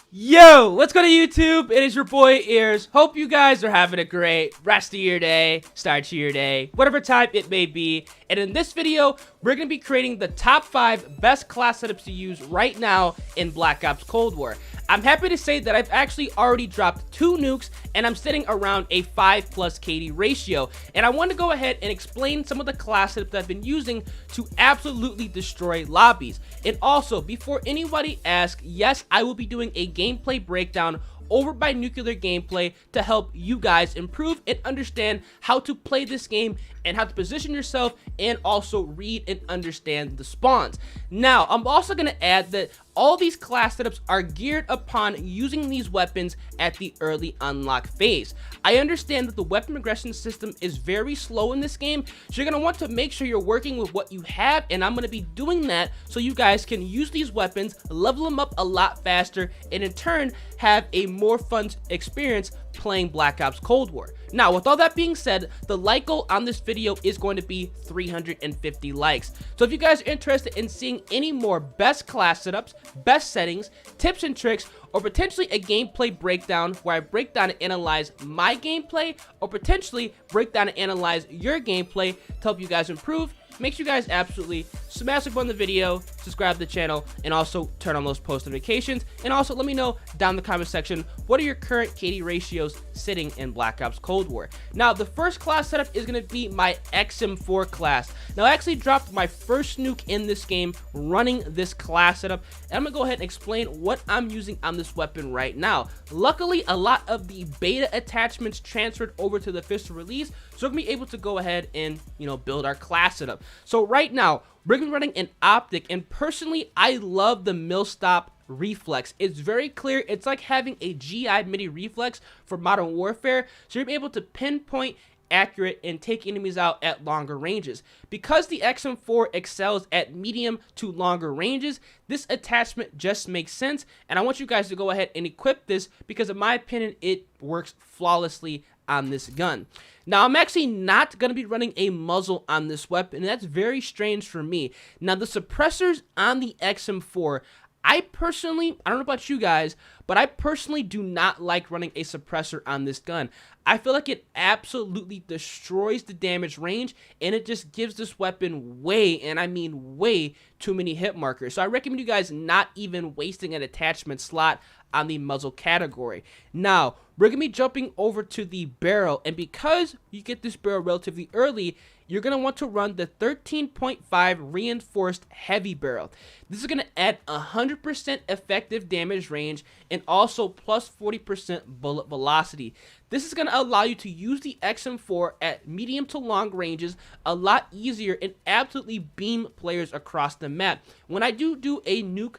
Yo, what's going on YouTube? It is your boy Ears. Hope you guys are having a great rest of your day, start to your day, whatever time it may be. And in this video, we're going to be creating the top 5 best class setups to use right now in Black Ops Cold War. I'm happy to say that I've actually already dropped 2 nukes and I'm sitting around a 5+ KD ratio. And I want to go ahead and explain some of the class setups that I've been using to absolutely destroy lobbies. And also, before anybody asks, yes, I will be doing a gameplay breakdown over by Nuclear Gameplay to help you guys improve and understand how to play this game and how to position yourself and also read and understand the spawns. Now, I'm also going to add that all these class setups are geared upon using these weapons at the early unlock phase. I understand that the weapon progression system is very slow in this game, so you're going to want to make sure you're working with what you have, and I'm going to be doing that so you guys can use these weapons, level them up a lot faster, and in turn have a more fun experience playing Black Ops Cold War. Now, with all that being said, the like goal on this video is going to be 350 likes. So if you guys are interested in seeing any more best class setups, best settings, tips and tricks, or potentially a gameplay breakdown where I break down and analyze my gameplay, or potentially break down and analyze your gameplay to help you guys improve, make sure you guys absolutely smash like on the video, subscribe to the channel, and also turn on those post notifications. And also let me know down in the comment section, what are your current KD ratios sitting in Black Ops Cold War? Now, the first class setup is going to be my XM4 class. Now, I actually dropped my first nuke in this game running this class setup, and I'm going to go ahead and explain what I'm using on this weapon right now. Luckily, a lot of the beta attachments transferred over to the official release, so we're going to be able to go ahead and, build our class setup. So right now, we're going to be running an optic, and personally, I love the mill stop reflex. It's very clear. It's like having a GI MIDI reflex for Modern Warfare, so you'll be able to pinpoint, accurate, and take enemies out at longer ranges. Because the XM4 excels at medium to longer ranges, this attachment just makes sense, and I want you guys to go ahead and equip this because in my opinion, it works flawlessly on this gun. Now, I'm actually not going to be running a muzzle on this weapon, and that's very strange for me. Now, the suppressors on the XM4, I don't know about you guys, but I personally do not like running a suppressor on this gun. I feel like it absolutely destroys the damage range, and it just gives this weapon way, and I mean way, too many hit markers. So I recommend you guys not even wasting an attachment slot on the muzzle category. Now, we're going to be jumping over to the barrel, and because you get this barrel relatively early, you're going to want to run the 13.5 reinforced heavy barrel. This is going to add 100% effective damage range and also plus 40% bullet velocity. This is going to allow you to use the XM4 at medium to long ranges a lot easier and absolutely beam players across the map. When I do a nuke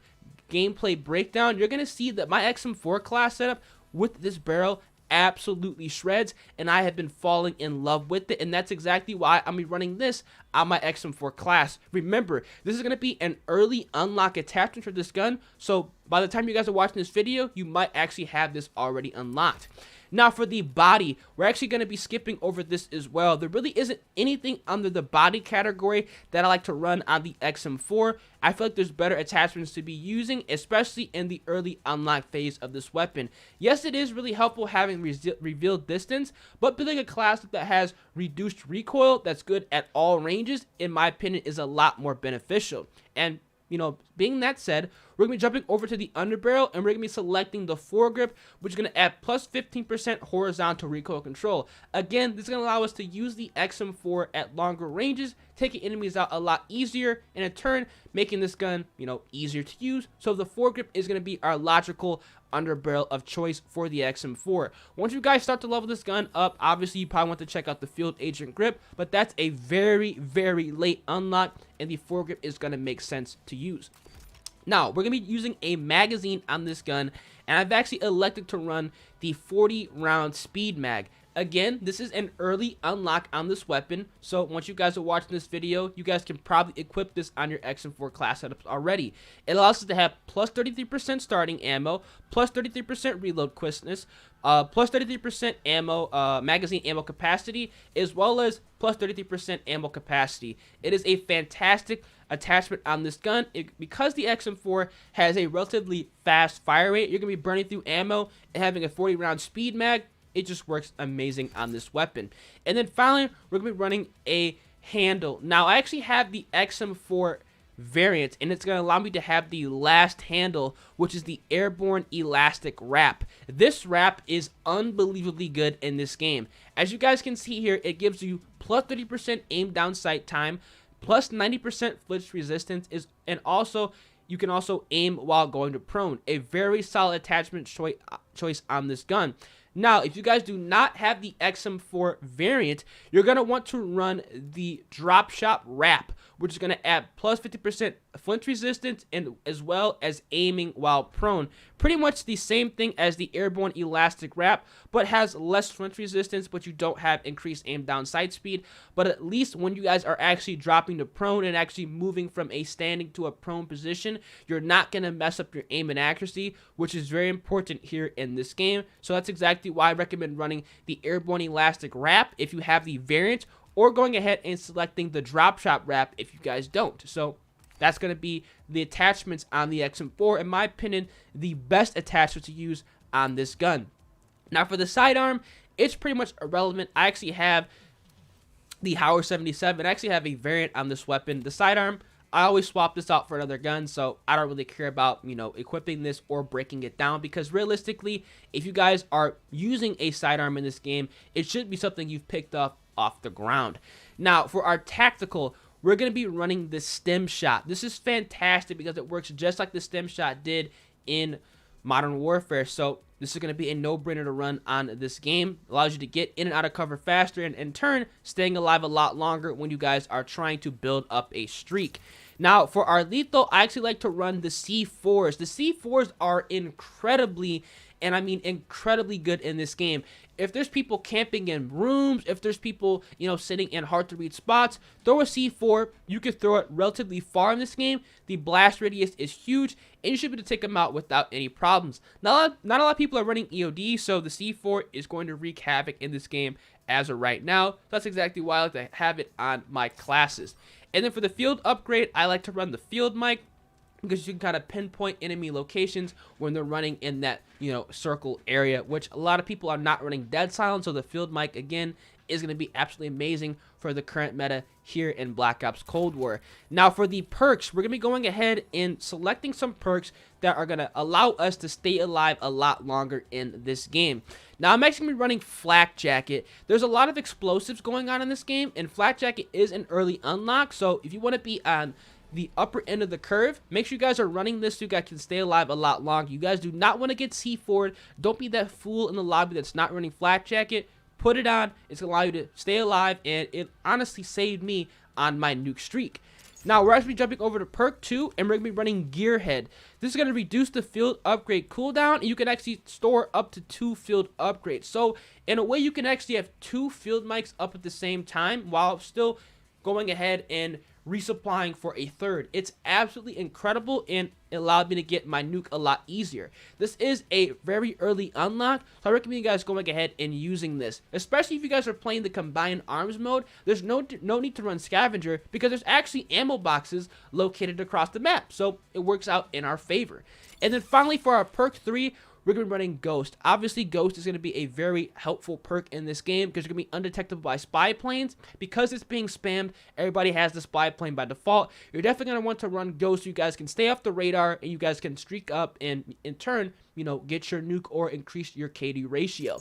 gameplay breakdown, you're going to see that my XM4 class setup with this barrel absolutely shreds, and I have been falling in love with it, and that's exactly why I'm running this on my XM4 class. Remember, this is going to be an early unlock attachment for this gun, so by the time you guys are watching this video, you might actually have this already unlocked. Now, for the body, we're actually going to be skipping over this as well. There really isn't anything under the body category that I like to run on the XM4. I feel like there's better attachments to be using, especially in the early unlock phase of this weapon. Yes, it is really helpful having revealed distance, but building a class that has reduced recoil that's good at all ranges, in my opinion, is a lot more beneficial. And being that said, we're going to be jumping over to the underbarrel, and we're going to be selecting the foregrip, which is going to add plus 15% horizontal recoil control. Again, this is going to allow us to use the XM4 at longer ranges, taking enemies out a lot easier, and in turn, making this gun, easier to use. So the foregrip is going to be our logical underbarrel of choice for the XM4. Once you guys start to level this gun up, obviously you probably want to check out the field agent grip, but that's a very, very late unlock, and the foregrip is going to make sense to use. Now, we're going to be using a magazine on this gun, and I've actually elected to run the 40 round speed mag. Again, this is an early unlock on this weapon, so once you guys are watching this video, you guys can probably equip this on your XM4 class setups already. It allows us to have plus 33% starting ammo, plus 33% reload quickness, plus 33% ammo, magazine ammo capacity, as well as plus 33% ammo capacity. It is a fantastic attachment on this gun. Because the XM4 has a relatively fast fire rate, you're going to be burning through ammo and having a 40 round speed mag. It just works amazing on this weapon. And then finally, we're going to be running a handle. Now, I actually have the XM4 variant, and it's going to allow me to have the last handle, which is the airborne elastic wrap. This wrap is unbelievably good in this game. As you guys can see here, it gives you plus 30% aim down sight time, plus 90% flinch resistance, and also you can also aim while going to prone. A very solid attachment choice on this gun. Now, if you guys do not have the XM4 variant, you're going to want to run the drop shot wrap, which is going to add plus 50% flinch resistance and as well as aiming while prone. Pretty much the same thing as the airborne elastic wrap, but has less flinch resistance, but you don't have increased aim down sight speed. But at least when you guys are actually dropping to prone and actually moving from a standing to a prone position, you're not going to mess up your aim and accuracy, which is very important here in this game. So that's exactly why I recommend running the airborne elastic wrap if you have the variant, or going ahead and selecting the drop shot wrap if you guys don't. So that's going to be the attachments on the XM4. In my opinion, the best attachment to use on this gun. Now for the sidearm, it's pretty much irrelevant. I actually have the Howard 77. I actually have a variant on this weapon. The sidearm, I always swap this out for another gun, so I don't really care about, equipping this or breaking it down, because realistically, if you guys are using a sidearm in this game, it should be something you've picked up off the ground. Now, for our tactical, we're going to be running the stem shot. This is fantastic because it works just like the stem shot did in Modern Warfare, so this is going to be a no-brainer to run on this game. Allows you to get in and out of cover faster, and in turn, staying alive a lot longer when you guys are trying to build up a streak. Now, for our lethal, I actually like to run the C4s. The C4s are incredibly, and I mean incredibly good in this game. If there's people camping in rooms, if there's people, sitting in hard-to-reach spots, throw a C4. You can throw it relatively far in this game. The blast radius is huge, and you should be able to take them out without any problems. Not a lot of people are running EOD, so the C4 is going to wreak havoc in this game as of right now. That's exactly why I like to have it on my classes. And then for the field upgrade, I like to run the field mic, because you can kind of pinpoint enemy locations when they're running in that, circle area, which a lot of people are not running dead silent. So the field mic, again, is going to be absolutely amazing for the current meta here in Black Ops Cold War. Now for the perks, we're going to be going ahead and selecting some perks that are going to allow us to stay alive a lot longer in this game. Now I'm actually going to be running Flak Jacket. There's a lot of explosives going on in this game, and Flak Jacket is an early unlock, so if you want to be on the upper end of the curve, make sure you guys are running this so you guys can stay alive a lot longer. You guys do not want to get C4'd. Don't be that fool in the lobby that's not running Flak Jacket. Put it on. It's going to allow you to stay alive, and it honestly saved me on my nuke streak. Now, we're actually jumping over to perk 2, and we're going to be running Gearhead. This is going to reduce the field upgrade cooldown, and you can actually store up to 2 field upgrades. So, in a way, you can actually have 2 field mics up at the same time while still going ahead and resupplying for a third. It's absolutely incredible, and it allowed me to get my nuke a lot easier. This is a very early unlock, so I recommend you guys going ahead and using this, especially if you guys are playing the combined arms mode. There's no need to run scavenger, because there's actually ammo boxes located across the map, so it works out in our favor. And then finally, for our perk 3, we're going to be running Ghost. Obviously, Ghost is going to be a very helpful perk in this game, because you're going to be undetectable by spy planes. Because it's being spammed, everybody has the spy plane by default. You're definitely going to want to run Ghost so you guys can stay off the radar, and you guys can streak up and, in turn, get your nuke or increase your KD ratio.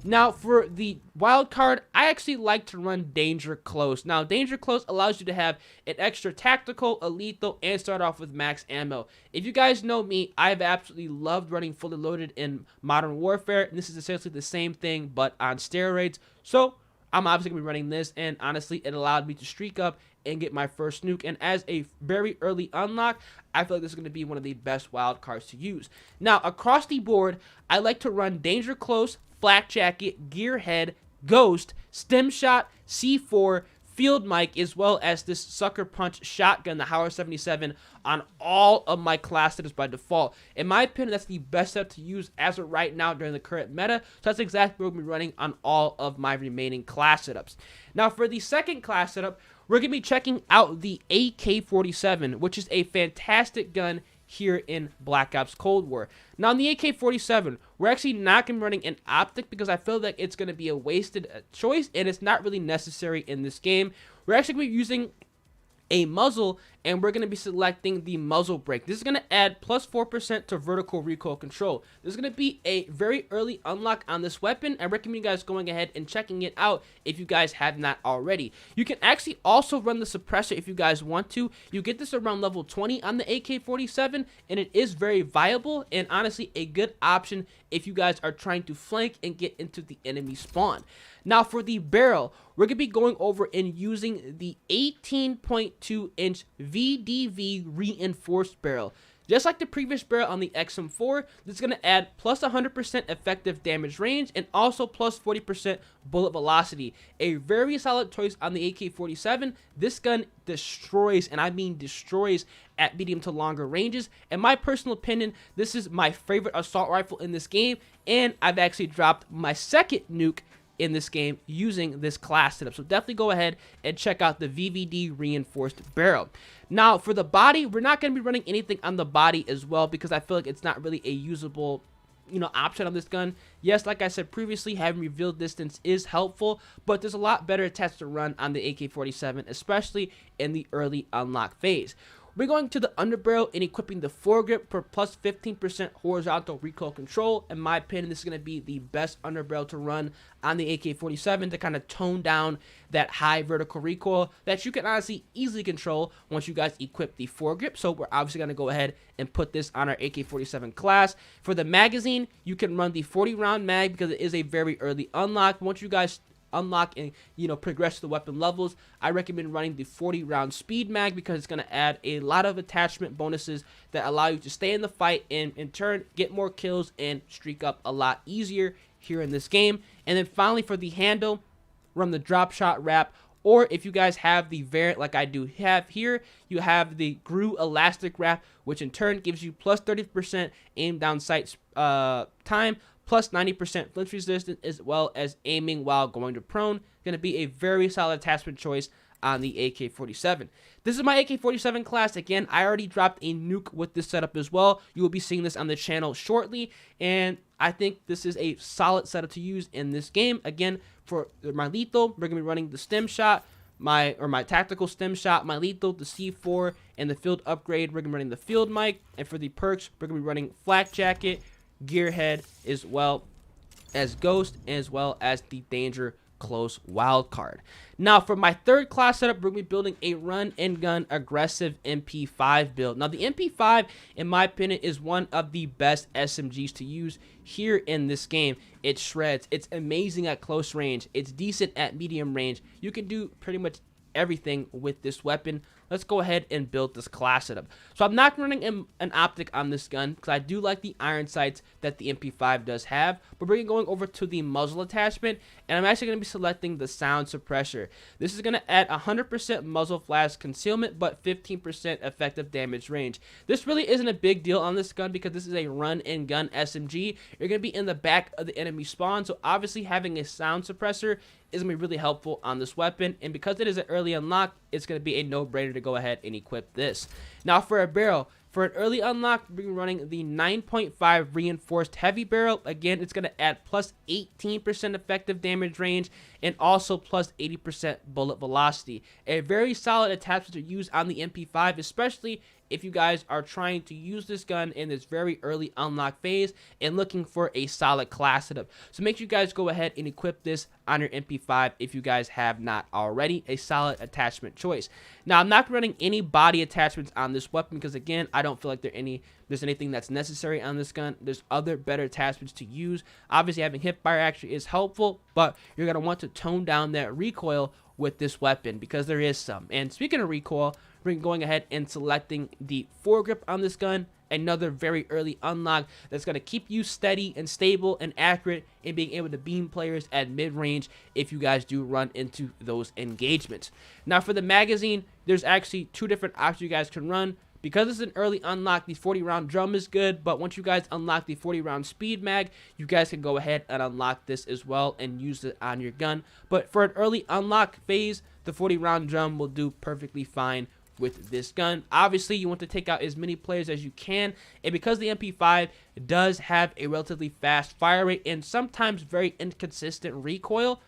Now, for the wild card, I actually like to run Danger Close. Now, Danger Close allows you to have an extra tactical, a lethal, and start off with max ammo. If you guys know me, I've absolutely loved running fully loaded in Modern Warfare, and this is essentially the same thing, but on steroids. So, I'm obviously going to be running this, and honestly, it allowed me to streak up and get my first nuke. And as a very early unlock, I feel like this is going to be one of the best wild cards to use. Now, across the board, I like to run Danger Close, Flak Jacket, Gearhead, Ghost, Stem Shot, C4, Field Mic, as well as this Sucker Punch shotgun, the Howard 77, on all of my class setups by default. In my opinion, that's the best setup to use as of right now during the current meta, so that's exactly what we're going to be running on all of my remaining class setups. Now, for the second class setup, we're going to be checking out the AK-47, which is a fantastic gun here in Black Ops Cold War. Now, on the AK-47, we're actually not going to be running an optic because I feel like it's going to be a wasted choice, and it's not really necessary in this game. We're actually going to be using a muzzle, and we're going to be selecting the muzzle brake. This is going to add plus 4% to vertical recoil control. This is going to be a very early unlock on this weapon. I recommend you guys going ahead and checking it out if you guys have not already. You can actually also run the suppressor if you guys want to. You get this around level 20 on the AK-47, and it is very viable and honestly a good option if you guys are trying to flank and get into the enemy spawn. Now, for the barrel, we're going to be going over and using the 18.2 inch VDV reinforced barrel. Just like the previous barrel on the XM4, this is going to add plus 100% effective damage range and also plus 40% bullet velocity. A very solid choice on the AK-47. This gun destroys, and I mean destroys, at medium to longer ranges. In my personal opinion, this is my favorite assault rifle in this game, and I've actually dropped my second nuke in this game using this class setup. So definitely go ahead and check out the VVD reinforced barrel. Now, for the body, we're not going to be running anything on the body as well because I feel like it's not really a usable, option on this gun. Yes, like I said previously, having revealed distance is helpful, but there's a lot better attacks to run on the AK-47, especially in the early unlock phase. We're going to the underbarrel and equipping the foregrip for plus 15% horizontal recoil control. In my opinion, this is going to be the best underbarrel to run on the AK-47 to kind of tone down that high vertical recoil that you can honestly easily control once you guys equip the foregrip. So we're obviously going to go ahead and put this on our AK-47 class. For the magazine, you can run the 40-round mag because it is a very early unlock. Once you guys unlock and progress to the weapon levels, I recommend running the 40-round speed mag because it's going to add a lot of attachment bonuses that allow you to stay in the fight and in turn get more kills and streak up a lot easier here in this game. And then finally, for the handle, run the drop shot wrap, or if you guys have the variant like I do have here, you have the GRU elastic wrap, which in turn gives you plus 30% aim down sight time, plus 90% flinch resistance, as well as aiming while going to prone. Going to be a very solid attachment choice on the AK-47. This is my AK-47 class. Again, I already dropped a nuke with this setup as well. You will be seeing this on the channel shortly, and I think this is a solid setup to use in this game. Again, for my lethal, we're going to be running the stem shot, my tactical stem shot, my lethal, the C4, and the field upgrade. We're going to be running the field mic, and for the perks, we're going to be running flak jacket, gearhead, as well as ghost, as well as the danger close wild card. Now, for my third class setup, we're going to be building a run and gun aggressive MP5 build. Now, the MP5, in my opinion, is one of the best SMGs to use here in this game. It shreds. It's amazing at close range. It's decent at medium range. You can do pretty much everything with this weapon. Let's go ahead and build this class setup. So I'm not running an optic on this gun because I do like the iron sights that the MP5 does have, but we're going over to the muzzle attachment, and I'm actually going to be selecting the sound suppressor. This is going to add 100% muzzle flash concealment, but 15% effective damage range. This really isn't a big deal on this gun because this is a run and gun SMG. You're going to be in the back of the enemy spawn, so obviously having a sound suppressor is going to be really helpful on this weapon, and because it is an early unlock, it's going to be a no-brainer to go ahead and equip this. Now, for a barrel, for an early unlock, we're running the 9.5 reinforced heavy barrel. Again, it's going to add plus 18% effective damage range and also plus 80% bullet velocity. A very solid attachment to use on the MP5, especially if you guys are trying to use this gun in this very early unlock phase and looking for a solid class setup. So make sure you guys go ahead and equip this on your MP5 if you guys have not already. A solid attachment choice. Now, I'm not running any body attachments on this weapon because, again, I don't feel like there's anything that's necessary on this gun. There's other better attachments to use. Obviously, having hipfire actually is helpful, but you're going to want to tone down that recoil with this weapon because there is some. And speaking of recoil, we're going ahead and selecting the foregrip on this gun, another very early unlock that's going to keep you steady and stable and accurate in being able to beam players at mid-range if you guys do run into those engagements. Now, for the magazine, there's actually two different options you guys can run. because it's an early unlock, the 40-round drum is good, but once you guys unlock the 40-round speed mag, you guys can go ahead and unlock this as well and use it on your gun. But for an early unlock phase, the 40-round drum will do perfectly fine with this gun. Obviously, you want to take out as many players as you can, and because the MP5 does have a relatively fast fire rate and sometimes very inconsistent recoil,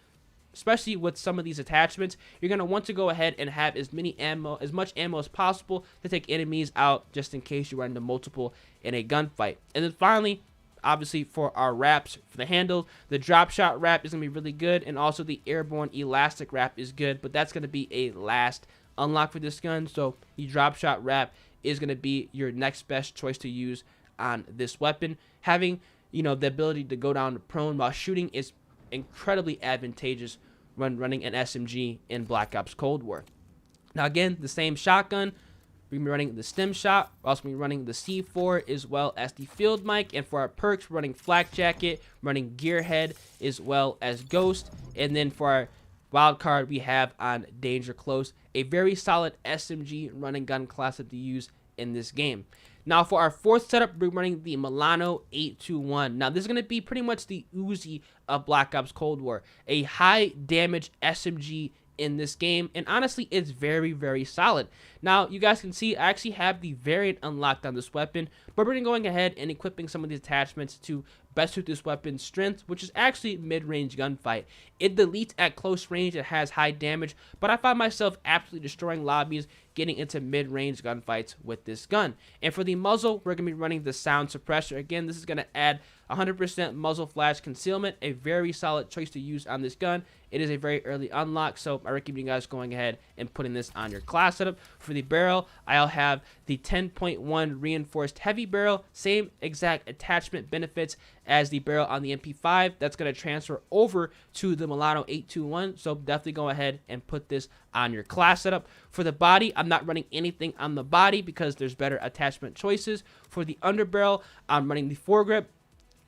especially with some of these attachments, you're going to want to go ahead and have as much ammo as possible to take enemies out, just in case you run into multiple in a gunfight. And then finally, obviously, for our wraps, for the handle, the drop shot wrap is going to be really good, and also the airborne elastic wrap is good, but that's going to be a last unlock for this gun. So the drop shot wrap is going to be your next best choice to use on this weapon. Having, you know, the ability to go down to prone while shooting is incredibly advantageous when running an SMG in Black Ops Cold War. Now again, the same shotgun, we're going to be running the stem shot. We're also going to be running the C4 as well as the field mic. And for our perks, we're running flak jacket, running gearhead as well as ghost. And then for our wild card, we have on danger close, a very solid SMG running gun class to use in this game. Now for our fourth setup, we're running the MILANO 821. Now this is going to be pretty much the Uzi of Black Ops Cold War, a high damage SMG in this game, and honestly it's very, very solid. Now you guys can see I actually have the variant unlocked on this weapon, but we're going ahead and equipping some of the attachments to best suit this weapon's strength, which is actually mid-range gunfight. It deletes at close range, it has high damage, but I find myself absolutely destroying lobbies getting into mid-range gunfights with this gun. And for the muzzle, we're going to be running the sound suppressor. Again, this is going to add 100% muzzle flash concealment, a very solid choice to use on this gun. It is a very early unlock, so I recommend you guys going ahead and putting this on your class setup. For the barrel, I'll have the 10.1 reinforced heavy barrel, same exact attachment benefits as the barrel on the MP5. That's going to transfer over to the MILANO 821, so definitely go ahead and put this on your class setup. For the body, I'm not running anything on the body because there's better attachment choices. For the underbarrel, I'm running the foregrip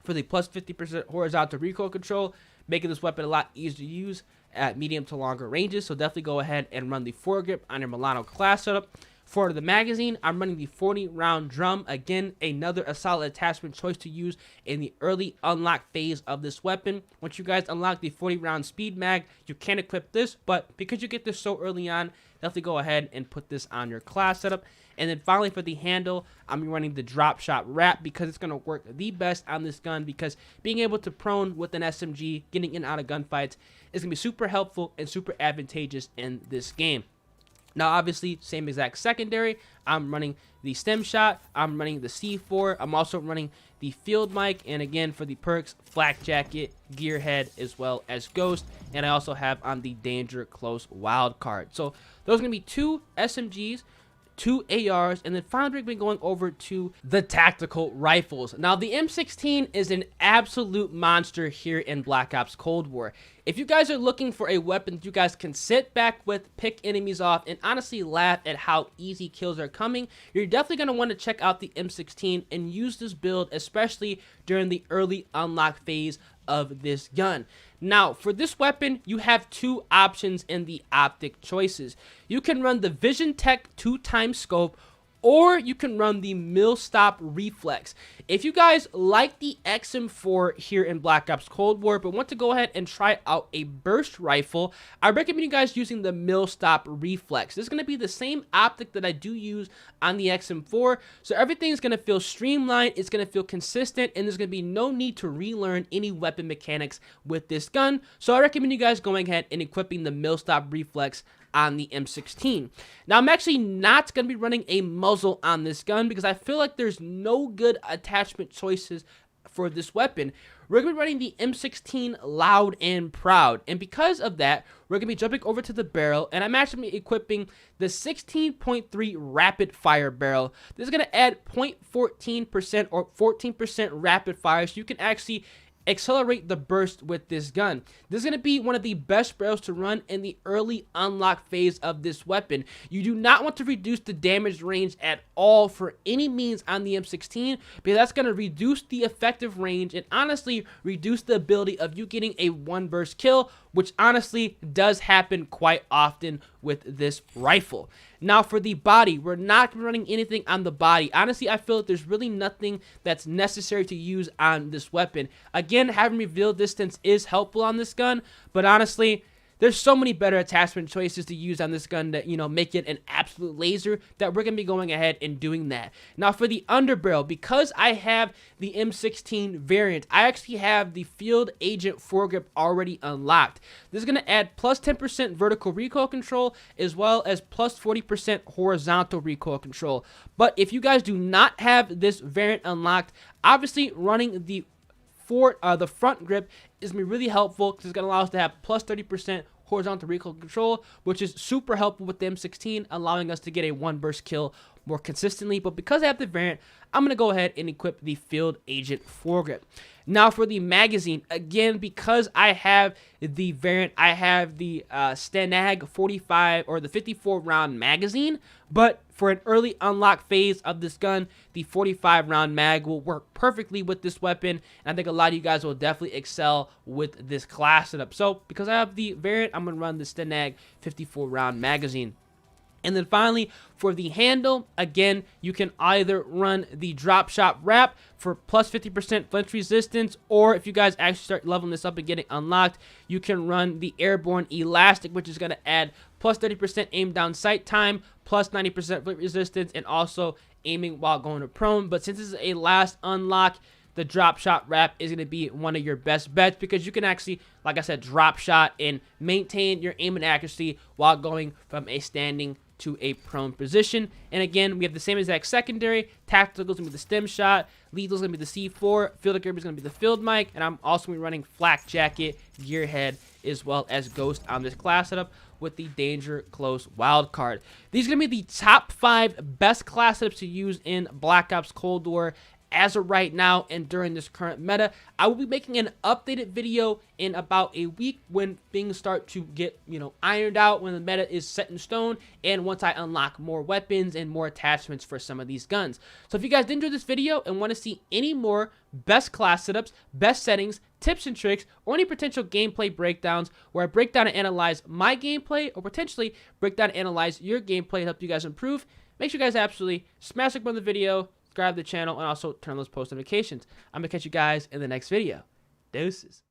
for the plus 50% horizontal recoil control, making this weapon a lot easier to use at medium to longer ranges. So definitely go ahead and run the foregrip on your MILANO class setup. For the magazine, I'm running the 40-round drum. Again, another solid attachment choice to use in the early unlock phase of this weapon. Once you guys unlock the 40-round speed mag, you can equip this, but because you get this so early on, definitely go ahead and put this on your class setup. And then finally for the handle, I'm running the drop shot wrap because it's going to work the best on this gun, because being able to prone with an SMG, getting in and out of gunfights, is going to be super helpful and super advantageous in this game. Now, obviously, same exact secondary. I'm running the stem shot. I'm running the C4. I'm also running the field mic. And again, for the perks, flak jacket, gearhead, as well as ghost. And I also have on the danger close wild card. So those are going to be 2 SMGs, 2 ARs, and then finally we're going over to the tactical rifles. Now, the M16 is an absolute monster here in Black Ops Cold War. If you guys are looking for a weapon you guys can sit back with, pick enemies off, and honestly laugh at how easy kills are coming, you're definitely going to want to check out the M16 and use this build, especially during the early unlock phase of this gun. Now, for this weapon, you have 2 options in the optic choices. You can run the Vision Tech 2x scope, or you can run the Mill Stop Reflex. If you guys like the XM4 here in Black Ops Cold War, but want to go ahead and try out a burst rifle, I recommend you guys using the Mill Stop Reflex. This is going to be the same optic that I do use on the XM4, so everything's going to feel streamlined, it's going to feel consistent, and there's going to be no need to relearn any weapon mechanics with this gun. So I recommend you guys going ahead and equipping the Mill Stop Reflex on the M16. Now, I'm actually not going to be running a muzzle on this gun because I feel like there's no good attachment choices for this weapon. We're going to be running the M16 Loud and Proud, and because of that, we're going to be jumping over to the barrel, and I'm actually equipping the 16.3 rapid fire barrel. This is going to add 0.14% or 14% rapid fire, so you can actually accelerate the burst with this gun. This is going to be one of the best barrels to run in the early unlock phase of this weapon. You do not want to reduce the damage range at all for any means on the M16, because that's going to reduce the effective range and honestly reduce the ability of you getting a 1 burst kill which honestly does happen quite often with this rifle. Now for the body, we're not running anything on the body. Honestly, I feel like there's really nothing that's necessary to use on this weapon. Again, having reveal distance is helpful on this gun, but honestly, there's so many better attachment choices to use on this gun that, you know, make it an absolute laser, that we're going to be going ahead and doing that. Now for the underbarrel, because I have the M16 variant, I actually have the Field Agent foregrip already unlocked. This is going to add plus 10% vertical recoil control as well as plus 40% horizontal recoil control. But if you guys do not have this variant unlocked, obviously running the front grip is going to be really helpful because it's going to allow us to have plus 30% horizontal recoil control, which is super helpful with the M16, allowing us to get a one burst kill more consistently. But because I have the variant, I'm going to go ahead and equip the Field Agent foregrip. Now for the magazine, again, because I have the variant, I have the STANAG 45 or the 54 round magazine, but for an early unlock phase of this gun, the 45 round mag will work perfectly with this weapon, and I think a lot of you guys will definitely excel with this class setup. So because I have the variant, I'm going to run the STANAG 54 round magazine. And then finally, for the handle, again, you can either run the drop shot wrap for plus 50% flinch resistance, or if you guys actually start leveling this up and getting unlocked, you can run the airborne elastic, which is going to add plus 30% aim down sight time, plus 90% flinch resistance, and also aiming while going to prone. But since this is a last unlock, the drop shot wrap is going to be one of your best bets because you can actually, like I said, drop shot and maintain your aim and accuracy while going from a standing to a prone position. And again, we have the same exact secondary. Tactical is going to be the stem shot. Lethal is going to be the C4. Field grip is going to be the field mic. And I'm also going to be running flak jacket, gearhead, as well as ghost on this class setup with the danger close wild card. These are going to be the top 5 best class setups to use in Black Ops Cold War as of right now and during this current meta. I will be making an updated video in about a week when things start to get, you know, ironed out, when the meta is set in stone, and once I unlock more weapons and more attachments for some of these guns. So if you guys did enjoy this video and want to see any more best class setups, best settings, tips and tricks, or any potential gameplay breakdowns where I break down and analyze my gameplay, or potentially break down and analyze your gameplay to help you guys improve, make sure you guys absolutely smash like button on the video, subscribe to the channel, and also turn on those post notifications. I'm going to catch you guys in the next video. Deuces.